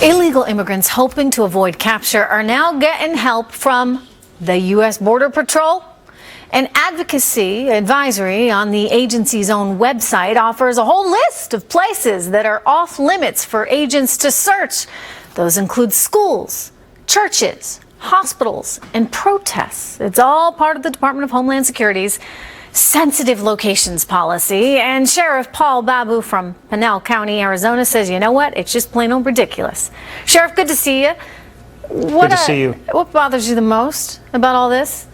Illegal immigrants hoping to avoid capture are now getting help from the U.S. Border Patrol. An advocacy advisory on the agency's own website offers a whole list of places that are off limits for agents to search. Those include schools, churches, hospitals, and protests. It's all part of the Department of Homeland Security's sensitive locations policy. And Sheriff Paul Babeu from Pinal County, Arizona says, you know what? It's just plain old ridiculous. Sheriff, good to see you. Good to see you. What bothers you the most about all this?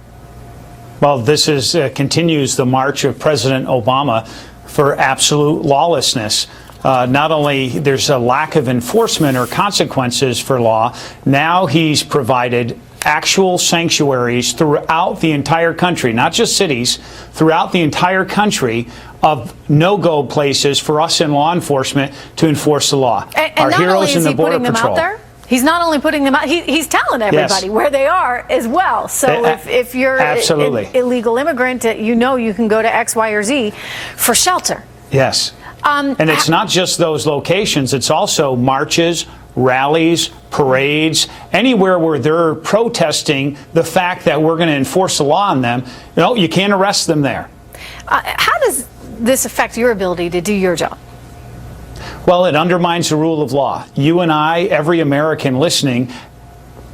Well, this continues the march of President Obama for absolute lawlessness. Not only there's a lack of enforcement or consequences for law, now he's provided actual sanctuaries throughout the entire country, not just cities, throughout the entire country of no-go places for us in law enforcement to enforce the law. And our not heroes only is in the he Border putting Patrol. them out there, he's not only putting them out, he's telling everybody where they are as well. So if you're an illegal immigrant, you know you can go to X, Y, or Z for shelter. Yes. And it's not just those locations. It's also marches, rallies, parades, anywhere where they're protesting the fact that we're going to enforce the law on them. You can't arrest them there. How does this affect your ability to do your job? Well, it undermines the rule of law. You and I, every American listening,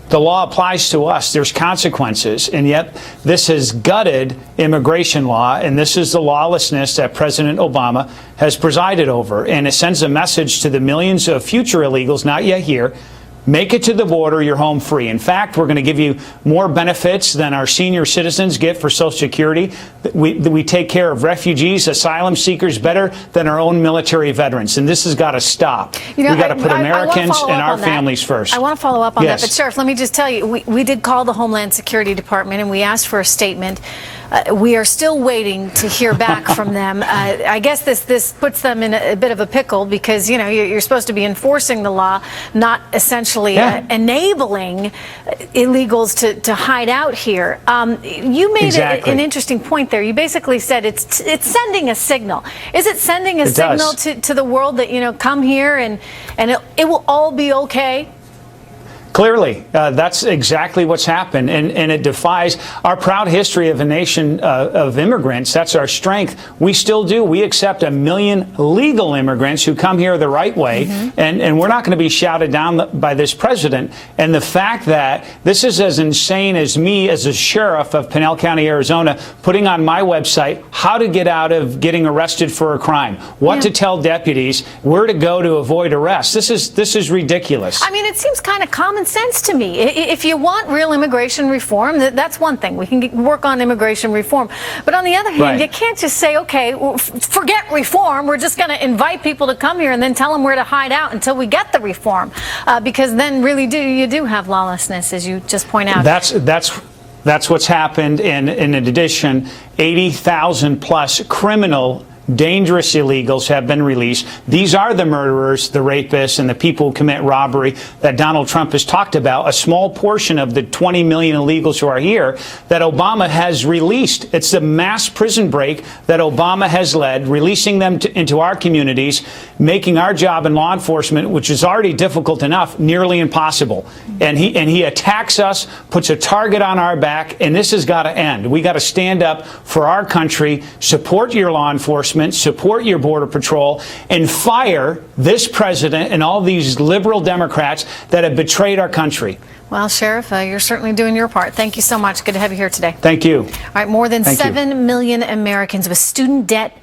the law applies to us. There's consequences. And yet this has gutted immigration law. And this is the lawlessness that President Obama has presided over. And it sends a message to the millions of future illegals, not yet here. Make it to the border, you're home free. In fact, we're going to give you more benefits than our senior citizens get for Social Security. We take care of refugees, asylum seekers better than our own military veterans. And this has got to stop. We've got to put Americans and our families first. I want to follow up on that. But, Sheriff, let me just tell you, we did call the Homeland Security Department and we asked for a statement. We are still waiting to hear back from them. I guess this puts them in a bit of a pickle because, you're supposed to be enforcing the law, not essentially enabling illegals to hide out here. You made an interesting point there. You basically said it's sending a signal. Is it sending a signal to the world that, come here and it will all be okay? Clearly, that's exactly what's happened, and it defies our proud history of a nation of immigrants. That's our strength. We still do. We accept 1 million legal immigrants who come here the right way, and we're not going to be shouted down by this president. And the fact that this is as insane as me as a sheriff of Pinal County, Arizona, putting on my website how to get out of getting arrested for a crime, what to tell deputies, where to go to avoid arrest. This is ridiculous. I mean, it seems kind of common sense to me. If you want real immigration reform, that's one thing. We can work on immigration reform. But on the other hand, you can't just say, okay, forget reform. We're just going to invite people to come here and then tell them where to hide out until we get the reform. Because then really you do have lawlessness, as you just point out. That's what's happened. And in addition, 80,000 plus criminal dangerous illegals have been released. These are the murderers, the rapists, and the people who commit robbery that Donald Trump has talked about. A small portion of the 20 million illegals who are here that Obama has released. It's the mass prison break that Obama has led, releasing them into our communities, making our job in law enforcement, which is already difficult enough, nearly impossible. And he attacks us, puts a target on our back, and this has got to end. We got to stand up for our country, support your law enforcement, support your Border Patrol, and fire this president and all these liberal Democrats that have betrayed our country. Well, Sheriff, you're certainly doing your part. Thank you so much. Good to have you here today. Thank you. All right, more than 7 million Americans with student debt